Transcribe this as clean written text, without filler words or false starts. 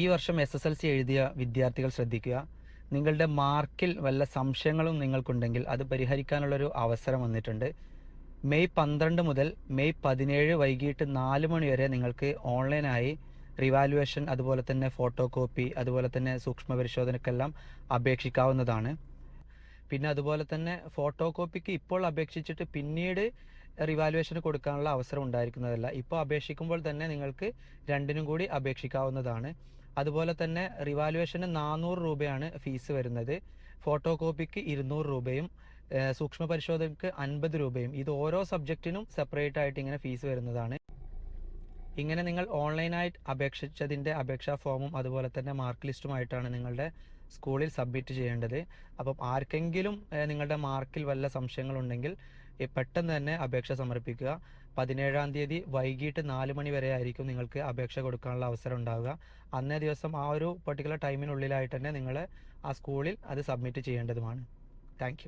ഈ വർഷം SSLC എഴുതിയ വിദ്യാർത്ഥികൾ ശ്രദ്ധിക്കുക. നിങ്ങളുടെ മാർക്കിൽ വല്ല സംശയങ്ങളും നിങ്ങൾക്കുണ്ടെങ്കിൽ അത് പരിഹരിക്കാനുള്ളൊരു അവസരം വന്നിട്ടുണ്ട്. മെയ് 12 മുതൽ മെയ് 17 വൈകിട്ട് 4 മണി വരെ നിങ്ങൾക്ക് ഓൺലൈനായി റിവാലുവേഷൻ, അതുപോലെ തന്നെ ഫോട്ടോ കോപ്പി, അതുപോലെ തന്നെ സൂക്ഷ്മ പരിശോധനയ്ക്കെല്ലാം അപേക്ഷിക്കാവുന്നതാണ്. പിന്നെ അതുപോലെ തന്നെ ഫോട്ടോ കോപ്പിക്ക് ഇപ്പോൾ അപേക്ഷിച്ചിട്ട് പിന്നീട് റിവാലുവേഷന് കൊടുക്കാനുള്ള അവസരം ഉണ്ടായിരിക്കുന്നതല്ല. ഇപ്പോൾ അപേക്ഷിക്കുമ്പോൾ തന്നെ നിങ്ങൾക്ക് രണ്ടിനും കൂടി അപേക്ഷിക്കാവുന്നതാണ്. അതുപോലെ തന്നെ റിവാലുവേഷന് 400 രൂപയാണ് ഫീസ് വരുന്നത്. ഫോട്ടോ കോപ്പിക്ക് 200 രൂപയും സൂക്ഷ്മ പരിശോധനയ്ക്ക് 50 രൂപയും. ഇത് ഓരോ സബ്ജക്റ്റിനും സെപ്പറേറ്റ് ആയിട്ട് ഇങ്ങനെ ഫീസ് വരുന്നതാണ്. ഇങ്ങനെ നിങ്ങൾ ഓൺലൈനായിട്ട് അപേക്ഷിച്ചതിൻ്റെ അപേക്ഷാ ഫോമും അതുപോലെ തന്നെ മാർക്ക് ലിസ്റ്റുമായിട്ടാണ് നിങ്ങളുടെ സ്കൂളിൽ സബ്മിറ്റ് ചെയ്യേണ്ടത്. അപ്പം ആർക്കെങ്കിലും നിങ്ങളുടെ മാർക്കിൽ വല്ല സംശയങ്ങളുണ്ടെങ്കിൽ പെട്ടെന്ന് തന്നെ അപേക്ഷ സമർപ്പിക്കുക. 17-ാം തീയതി വൈകിട്ട് 4 മണി വരെ ആയിരിക്കും നിങ്ങൾക്ക് അപേക്ഷ കൊടുക്കാനുള്ള അവസരം ഉണ്ടാവുക. അന്നേ ദിവസം ആ ഒരു പെർട്ടിക്കുലർ ടൈമിനുള്ളിലായിട്ട് തന്നെ നിങ്ങൾ ആ സ്കൂളിൽ അത് സബ്മിറ്റ് ചെയ്യേണ്ടതുമാണ്. താങ്ക്